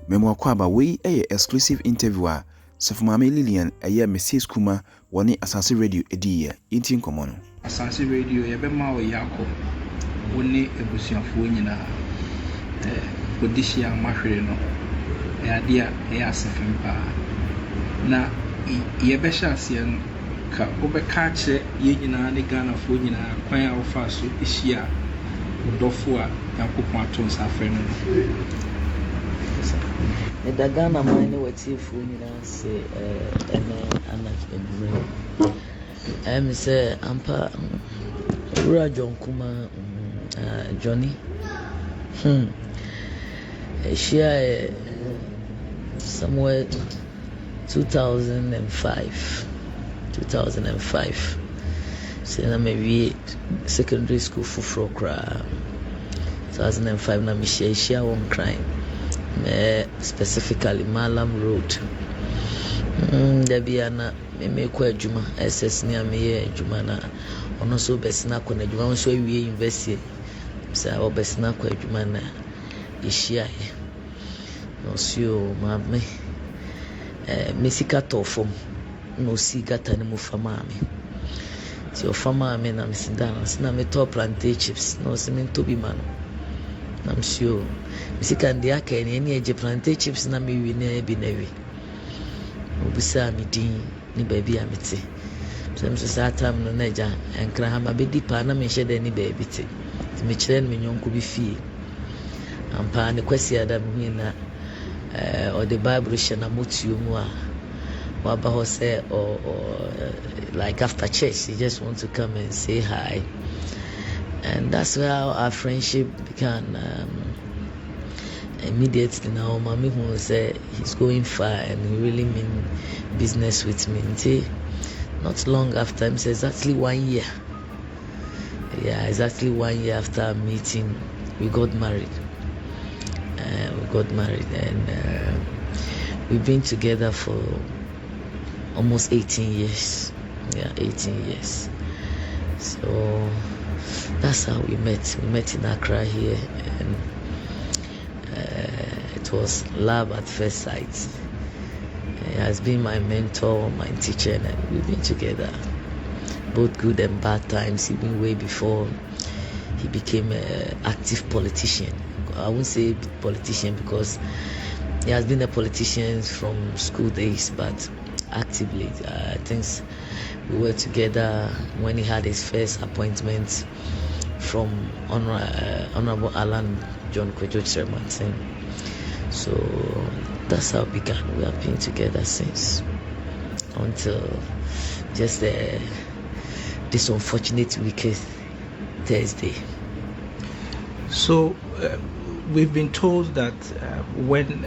Memo Kwaba we exclusive interview a Safumame Lillian Mrs. Kumah woni Asase Radio edi intin komo no. Asase Radio yebema wo yako woni ebusuafo nyina odihia mahwere no ade a asefempa na yebehya ase no ka obeka kire ye nyina ne Ghana fo nyina kwan a wofa so ehia udofo a yakopon aton safre no. The Ghana mine wati fo nyina se ana say ampa John Kumah Johnny she somewhere 2005 say na maybe secondary school for kra 2005 na me share one crime specifically Malam Road there be ana me kwa adwuma SS ni ameye adwuma na ono so besina kwa adwuma so awie university sa obesina kwa adwuma na ehia no sio mame mesika tofom no si gata ni mu fama me ti ofama me na mesindana sina me top plantain chips no se me to bi man nam sio mesika ndia ka ni eje plantain chips na me wi na bi na wi obisa mi din ni baby amete so say atam no naja enkra ha ma bedi pa na me hye de ni baby te me kire no me nyonko bi fie ampa ne kwasi adam hu na or the Bible shana motu mu a waba ho say or like after church you just want to come and say hi, and that's how our friendship began. Immediately now mommy who say he's going far and he really mean business with me. Not long after, it's exactly 1 year. Yeah, exactly 1 year after our meeting, we got married. And we've been together for almost 18 years. Yeah, 18 years. So that's how we met. We met in Accra here, and it was love at first sight. He has been my mentor, my teacher, and we've been together, both good and bad times, even way before he became an active politician. I won't say politician because he has been a politician from school days, but actively. I think we were together when he had his first appointment from Honorable Alan John Kumah. So that's how it began. We have been together since, until just this unfortunate weekend, Thursday. So we've been told that when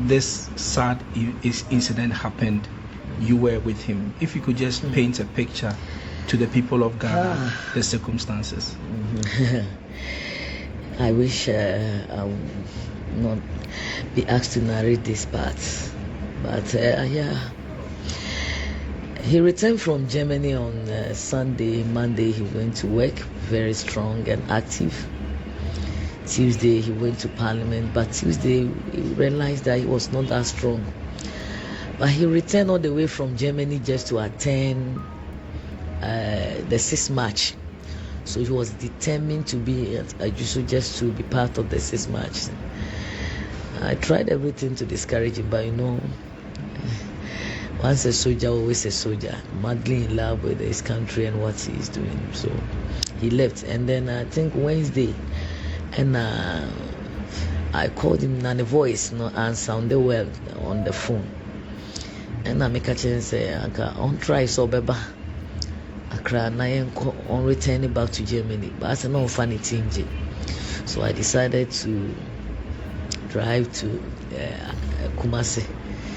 this sad incident happened, you were with him. If you could just paint a picture to the people of Ghana, the circumstances. I wish I would not be asked to narrate this part, but yeah. He returned from Germany on Sunday. Monday he went to work, very strong and active. Tuesday he went to Parliament, but Tuesday he realized that he was not that strong. But he returned all the way from Germany just to attend the 6th March. So he was determined to be at Ejisu just to be part of the 6th March. I tried everything to discourage him, but once a soldier, always a soldier, madly in love with his country and what he is doing. So he left, and then I think Wednesday, and I called him and the voice no answer on the well on the phone, and I make a chance say on try so beba Accra na on returning back to Germany, but I said no funny thing. So I decided to drive to Kumasi.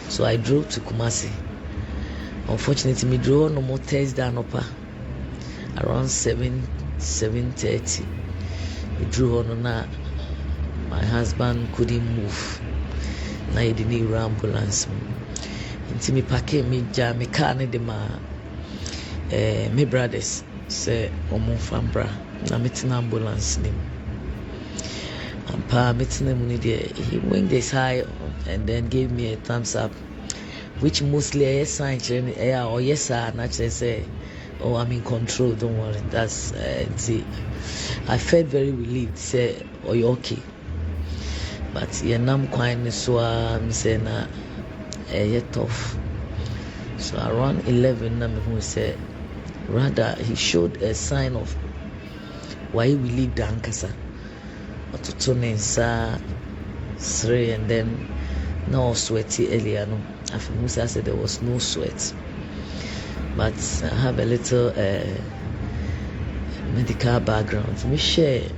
So I drove to Kumasi. Unfortunately, me drove no more Thursday anopa around 7:30. We drove on na my husband couldn't move. Na he didn't ambulance. Until me pack me jam me car ne de ma me brothers say omo fambra na me tin ambulance nim. He winked his eye and then gave me a thumbs up, which mostly a sign or yes sir, not just say, oh, I'm in control, don't worry. That's I felt very relieved, say, oh, you're okay. But yeah, I'm quite so I'm saying tough. So around 11, I'm say rather he showed a sign of why he relieved the ankasa. And then now sweaty earlier. No, after Musa said there was no sweat, but I have a little medical background. Me share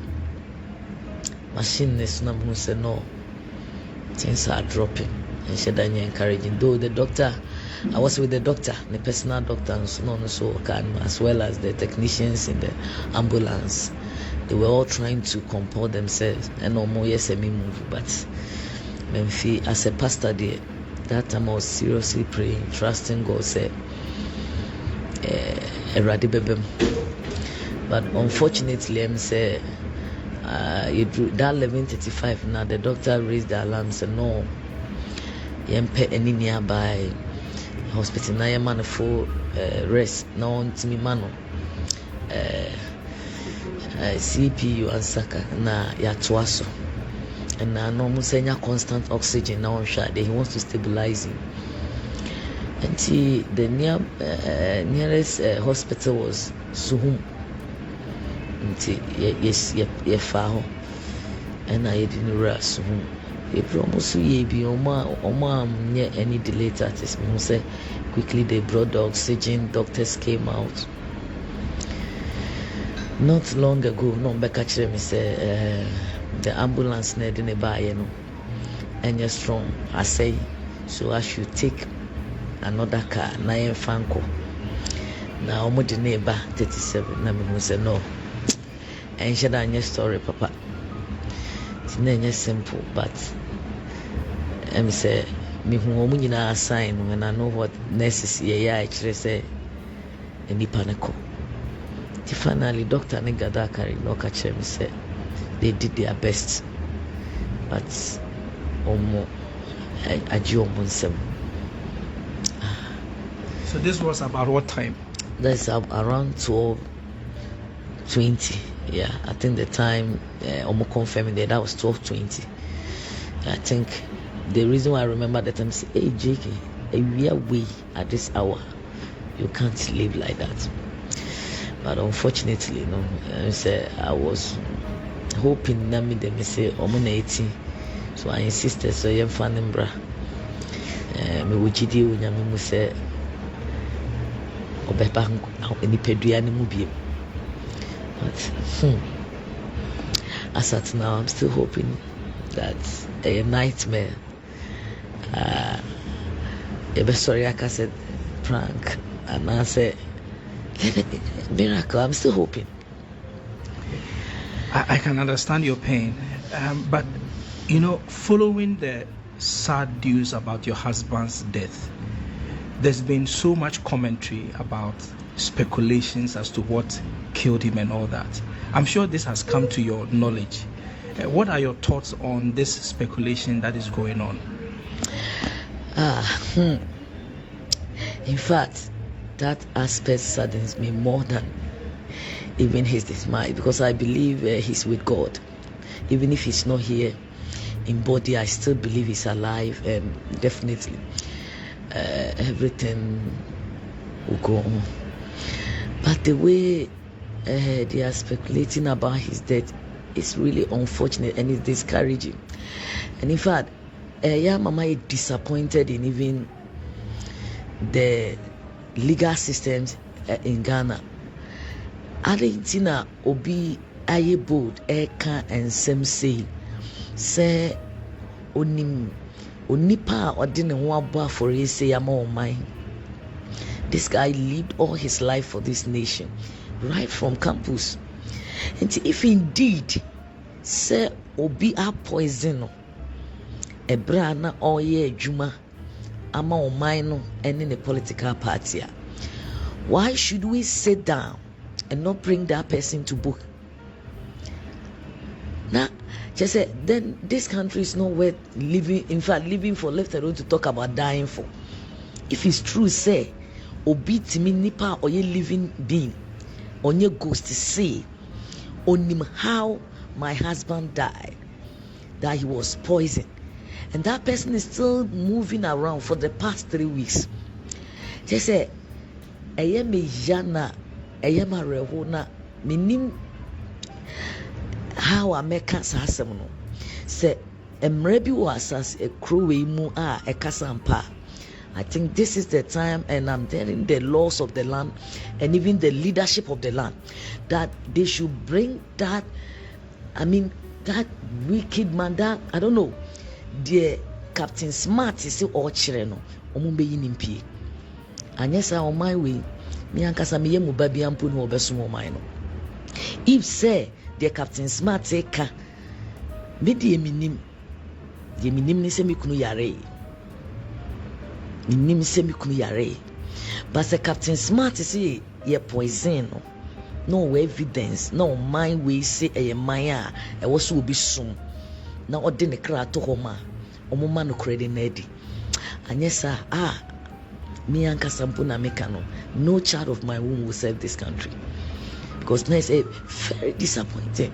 machine this number who said no, things are dropping, and she done encouraging. Though the doctor, I was with the doctor, the personal doctor, and so on and so on, as well as the technicians in the ambulance. They were all trying to comport themselves and no more yes me move, but Memphis as a pastor there, that time I was seriously praying, trusting God said but unfortunately I'm say that 11:35 now the doctor raised the alarm and said no, any nearby hospital na man for rest no on me mano CPU and Saka na yatoaso and na no musenya constant oxygen now on shot. He wants to stabilize him. And the nearest hospital was Suhum. Yes, far. And I didn't rush Suhum. They promised ye be Oma near any delay artist. Say quickly they brought the oxygen. Doctors came out. Not long ago, no Becca me say the ambulance need in a buy, and you're strong. I say, so I should take another car, Nine Franco. Now I'm the neighbor 37. Now me say no. And she done your story, Papa. It's not simple, but I say me who na sign when I know what necessary. Yeah, actually say any panico. Finally, Dr. Negadakari Lokachem said they did their best, but So this was about what time? That's around 12:20. Yeah, I think the time confirming that was 12:20. I think the reason why I remember that time say, hey JK, we are way at this hour. You can't live like that. But unfortunately, I was hoping that me them say I'm 80, so I insisted. So I'm fanning bra. Me wujidi unyami mu say obepa any pedua ni mu biem. But as at now, I'm still hoping that a nightmare. Sorry, I said prank, and I said. Miracle. I'm still hoping. I can understand your pain, but following the sad news about your husband's death, there's been so much commentary about speculations as to what killed him and all that. I'm sure this has come to your knowledge. What are your thoughts on this speculation that is going on? In fact, that aspect saddens me more than even his dismay, because I believe he's with God. Even if he's not here in body, I still believe he's alive, and definitely everything will go on. But the way they are speculating about his death is really unfortunate and it's discouraging. And in fact, Mama is disappointed in even the legal systems in Ghana. Argentina obi aye bold eka ensem say onipa odi ne ho abo afore say ama oman. This guy lived all his life for this nation, right from campus. And if indeed say obi a poison ebra na oye adwuma ama oman no ene ne political party, why should we sit down and not bring that person to book? Now, Just say, then this country is not worth living. In fact, living for, left alone to talk about dying for. If it's true, say, obi timi nipa or ye living being, on your ghost to say, on him how my husband died, that he was poisoned, and that person is still moving around for the past 3 weeks. Just say, eye me jana, eye ma rehona, minim how I make us no. Say, emre bi was as a crew mu a kasampa. I think this is the time, and I'm telling the laws of the land and even the leadership of the land that they should bring that, that wicked man, that, I don't know, the Captain Smart is all children, omumbe yinimpi. And yes, on my way, me and Kasami Mubabi Ampun or Besumo Mino. If say the Captain Smart take me the minim ni semi kunu yare. Minim semi kunu yare. But the Captain Smart say ye poison. No evidence, no mind we say a maya, a was will be soon. Now what didn't cry to Homa, Omuma no credit nedi. And yes, sir, me and Kasampuna Mekano, no child of my womb will serve this country. Because now it's very disappointing.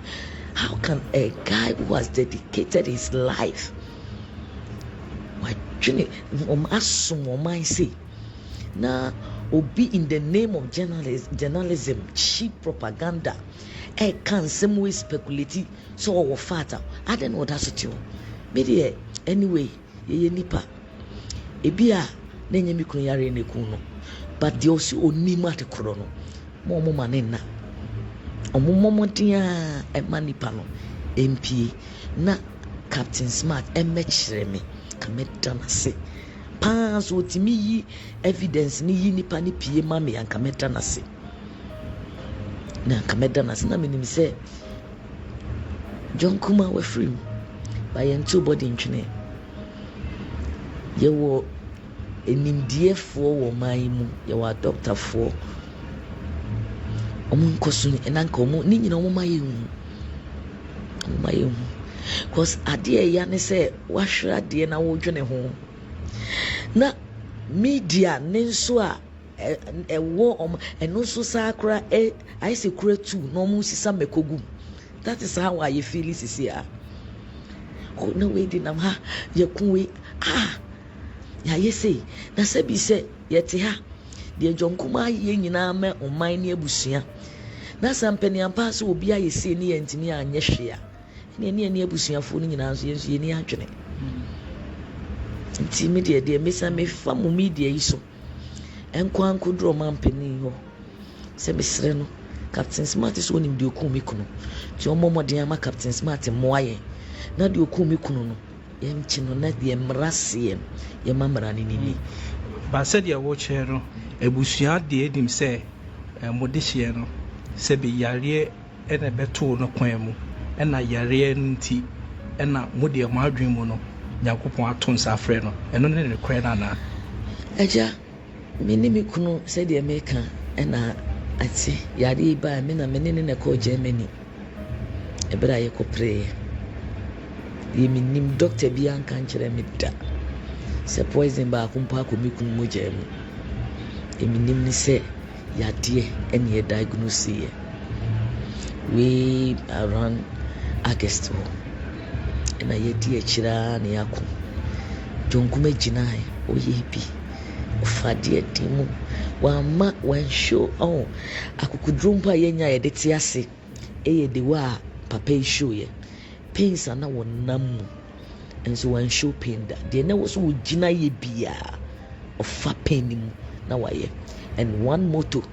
How can a guy who has dedicated his life, say, now, be in the name of journalism, cheap propaganda, can some way speculate, so our father, I don't know that's it. Maybe anyway, ye nipa, ebia, nenye mikunu yare nekuno, but the also onima te krono, momo manena, omomo dia, emanipano, MP, na Captain Smart, emechreme, kametana se. Pans wotimi yi evidence ni yi nipa ni pie mame ankameta na se na menim say John Kumah we free by ento body ntwene ye wo enimdiefo wo man mu ye wa doctor fo omun kosu ni enanka omu ni nyina omu maye hu cause ade ya ne say wahwera de na wo dwene ho na media nenso a ewo eno so sakra I say kura tu no mu sisa mekogu. That is how I feel sisi a no we di nam ha ye kunwe ya ye say na se bi se ye te ha de John Kumah ye nyina ma oman ne abusua na sampani ampa so obi aye se ne yentimi anye hwe a ne abusuafo ne nyina so ye ni adwene. Nti media de mesa me fa mu media yi so enko ankodro mampeni ho se mesre no Captain Smart is onim de okumi kunu ti omomode ama Captain Smart moaye na de okumi kunu no yem chino na de mrase yem mamra ni ni ba se de wo chero ebusua de edim se mode hye no se be yare ena beto no kwan mu ena yare nti ena mode ma adwen mu no Yakupon aton safre no eno ne rekwe na eja minimi kunu se de America ena ati yare ba me na menene ne ko Germany ebra ye ko pray ye minim doctor bi an kan kire me da se poison ba kumpa ko mi kunu mo jemu e minim ni se yade ene ye diagnose ye we around August na yedi echira na yakọ John Kumah jinai oyebi ofade edimu wa ma wan show akukudrumpa yenya yede ti ase de wa papa show ye pains na wonam enso wan show pain da de na wo so jina ye bia ofa pain na waye. And one motto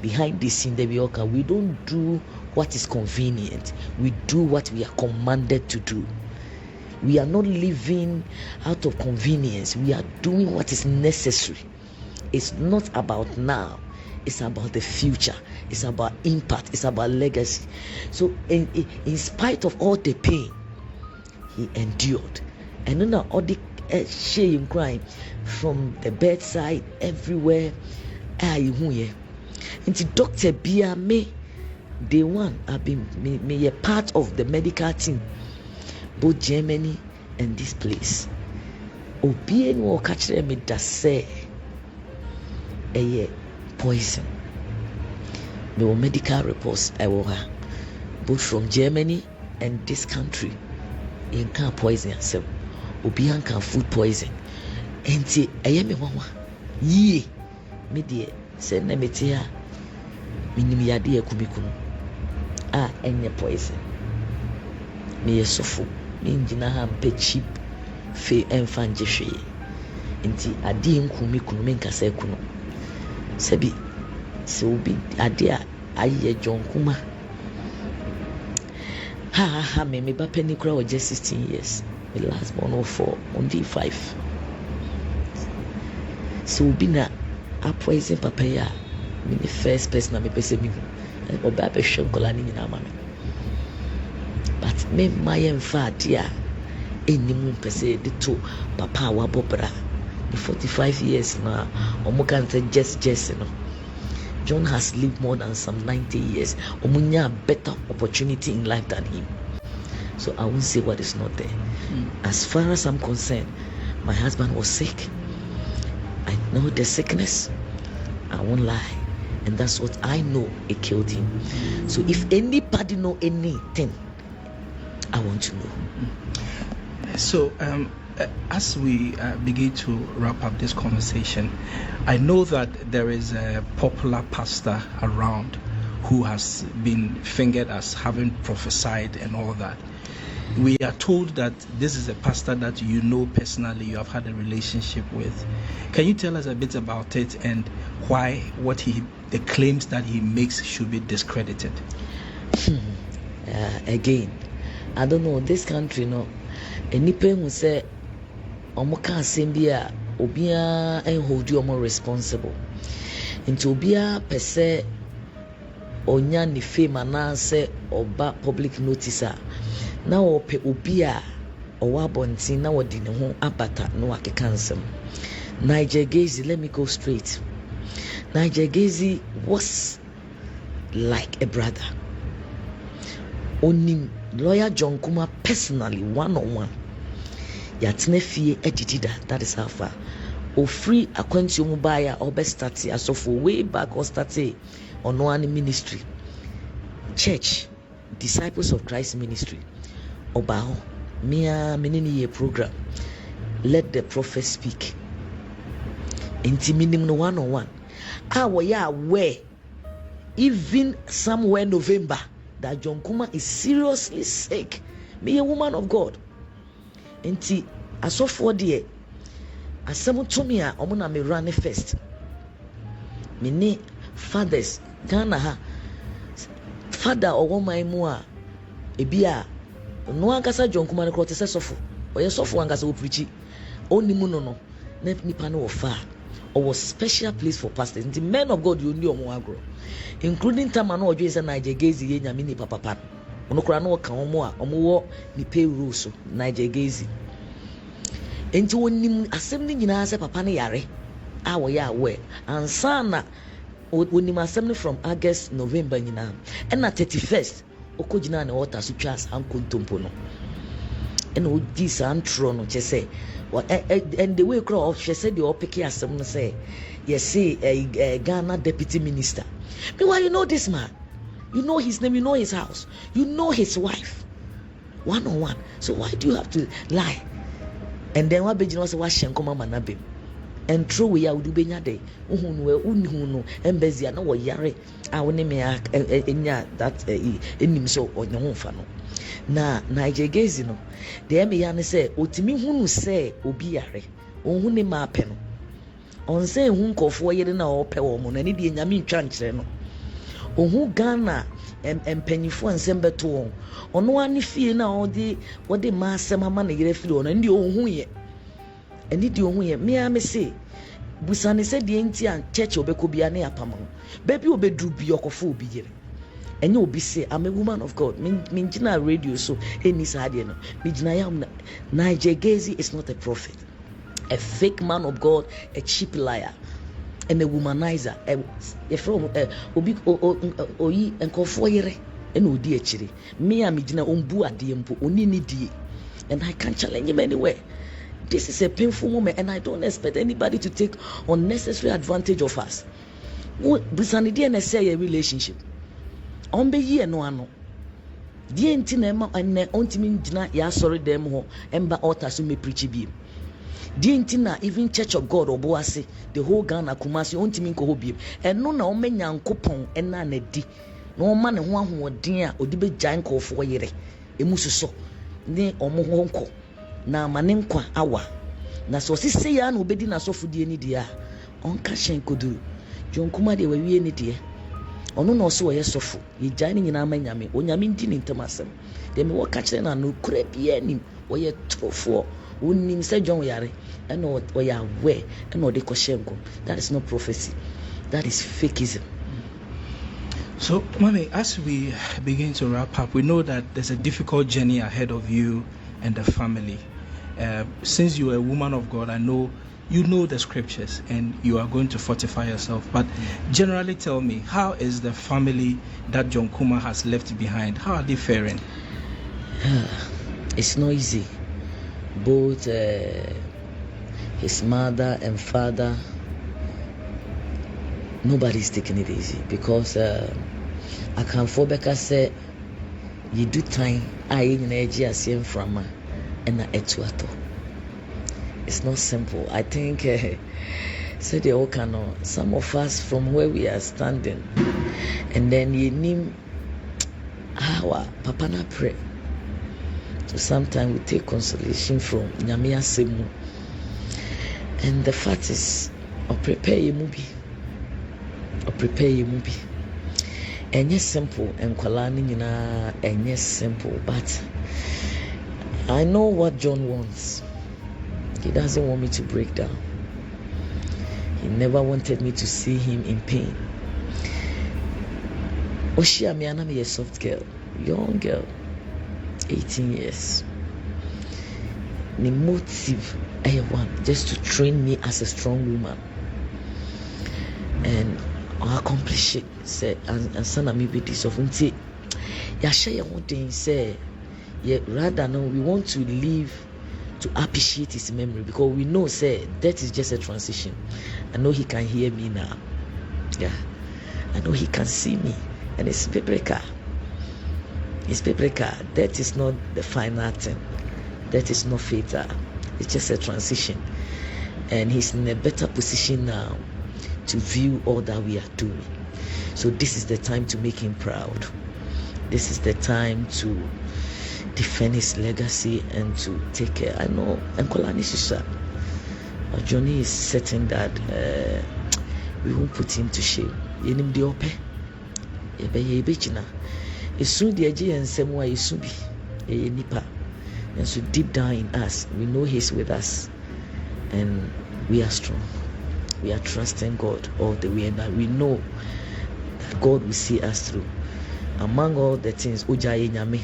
behind this scene that we don't do what is convenient, we do what we are commanded to do. We are not living out of convenience. We are doing what is necessary. It's not about now. It's about the future. It's about impact. It's about legacy. So in spite of all the pain, he endured. And then all the shame crying from the bedside everywhere. Into Dr. Bia me, day one, I've been me a part of the medical team. both Germany and this place. Obi any wo catch me that say poison. Me wo medical reports both from Germany and this country. In can poison yourself. Obi an can food poison. Enti me mama. Ye me de say na me tia minim yade akubikunu. Enye poison. Me yesofo. Me ngina ha mpe cheap fe emfa njehwe. Enti ade nkumi kunu me nkasa kunu. Sebi so bi ade a aye John Kumah. Me ba penny kura was just 16 years. My last born 4 on D5. So be na a poison papaya. Me the first person I me pese me. Oba be shokola ni na mama. But me my enfadia enimu pese de to papa wa bobra. The 45 years now. Omo kan say just no. John has lived more than some 90 years. Omunya a better opportunity in life than him. So I won't say what is not there. As far as I'm concerned, my husband was sick. I know the sickness. I won't lie. And that's what I know, it killed him. So if anybody know anything, I want to know. So as we begin to wrap up this conversation, I know that there is a popular pastor around who has been fingered as having prophesied and all that. We are told that this is a pastor that you know personally, you have had a relationship with. Can you tell us a bit about it and why the claims that he makes should be discredited? Again, I don't know, this country, anyone who say omoka sembia obia en hold you more responsible. Into obia per se onya ni fame na say oba public notice na ope obia owa bontin na wodi ne ho abata no akeka nsem. Nigel Gaisy, let me go straight. Nigel Gaisy was like a brother. Only lawyer John Kumah personally, one-on-one. Yatne fie editida, that is how far. O free akwanti omubaya or best start as of way back or start on one ministry. Church, Disciples of Christ Ministry. Obaho, Mia Menini program. Let the prophet speak. Intiminim no one-on-one. Where even somewhere November that John Kumah is seriously sick. Me a woman of God. Enti asofo de asem to me a omo na me run first. Me ni fathers Ghana ha father owo man mu a ebi a no ankasa John Kumah ne kro te se sofo. Oye sofo ankasa o preach. Onimu no na nipa no ofa. Or special place for pastors. The men of God you knew agro, including Tamano or Jason Nigel Gaisy, Yamini Papa. Onokrano Kamoa, Omo, ni pay rules, Nigel Gaisy. Into when assembling in answer Papa Yare, our ya way, and Sana when him assembly from August, November, and at 31st, Okojina and water suchas and Kuntumpono. And this and Trono, just say. And the way across, she said, the OPK as someone say, yes, see a Ghana deputy minister. Meanwhile, you know this man, you know his name, you know his house, you know his wife, one-on-one. So why do you have to lie? And then what Beijing was washing come manabim and throw we out do benya day. Unhuno, and Bezia no yare. I will name that in him so or no fano. Na Nigel Gaisy no de me ya ne say otimi hunu say obi yare ohune ma pe no on say hu nkofo yere na ope wo mo na ne de nyame ntwa nkyere no ohu Ghana empanyifo nsem beto won ono ani fie na odi ma asem ama na yere fie ono ndi ohun ye eni di ohun ye me a me say busane say de nti an church obeko bia na yapam baby obedru bi okofo obi yere. And you will be say, I'm a woman of God. Minjina radio so any side no. Minjina Nigel Gaisy is not a prophet, a fake man of God, a cheap liar, and a womanizer. A from obi oyi enkofoyere ene odi achiri. Me a minjina ombu adempo oni ni die. and I can't challenge him anywhere. This is a painful moment, and I don't expect anybody to take unnecessary advantage of us. Busanidi and say a relationship. On be ye no ano. Deɛ nti na ɛma ɛnɛ ɔntimi gyina yɛasɔre dɛm hɔ ɛmba altar so mɛpreach bi. Deɛ nti na even Church of God ɔbɔ ase the whole Ghana Kumasi ɔntimi nkɔ hɔ bi. Ɛno na ɔmɛ Nyankopɔn ɛna na di. Na ɔma ne ho ahoɔden a ɔde bɛgya nkɔɔfoɔ yere. Emu soso ne ɔmo ho nkɔ. Na amane nkwa awa. Na so sise ya na obedi na sɔfodie ni dia. Ɔnka hyɛn koduru. John Kumah de wawie ni die. Ono no so ye sofo ye gyan ni nyina ma nyame onyame ndi ni ntam asem de me wo ka kire na no kura bia nim wo ye trofo onim se John yare and wo ya we and wo de ko shenko. That is not prophecy, that is fakeism. So mommy, as we begin to wrap up, we know that there's a difficult journey ahead of you and the family. Since you're a woman of God, I know you know the scriptures and you are going to fortify yourself, but generally tell me, how is the family that John Kumah has left behind? How are they faring? It's not easy. Both his mother and father, nobody's taking it easy because I can't fall back and say you do time I in energy from and etuato. It's not simple. I think say the Okano, some of us from where we are standing, and then you name our papa na pray. So sometimes we take consolation from Nyamia Semu. And the fact is, or prepare your movie. And yes, simple and Kwalani and yes, simple, but I know what John wants. He doesn't want me to break down. He never wanted me to see him in pain. Oshia Miana me a soft girl, young girl, 18 years. The motive I want just to train me as a strong woman. And I accomplish it. Say and son me be this of until ya share one thing say yeah, rather no, we want to live to appreciate his memory because we know say death is just a transition. I know he can hear me now. Yeah. I know he can see me. And it's paprika. It's paprika. Death is not the final thing. Death is not fatal. It's just a transition. And he's in a better position now to view all that we are doing. So this is the time to make him proud. This is the time to defend his legacy and to take care. I know Nkolani Shisha, Johnny is certain that we won't put him to shame. Yenim di ope, ye bechina. Esu di eji ensemwa esubi, ye nipa. And so deep down in us, we know he's with us, and we are strong. We are trusting God all the way, and that we know that God will see us through. Among all the things, Ujaye Nyame.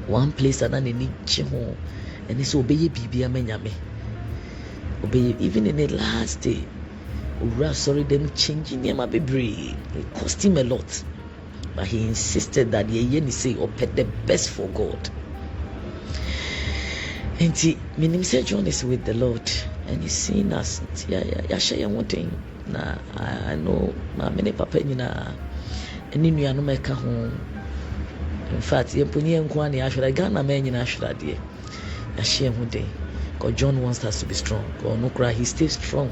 One place and then need home, and it's obey bibi amenyame. Obey even in the last day. Sorry, them changing him a baby. It cost him a lot, but he insisted that he say or pet the best for God. And he, meaning say John is with the Lord, and he's seeing us. Yeah, share one thing. Nah, I know my many papa and you no make a home. In fact, you put in Kwani, I should have gone a man in Ashra, I share one day. Because John wants us to be strong. God, no cry, he stays strong.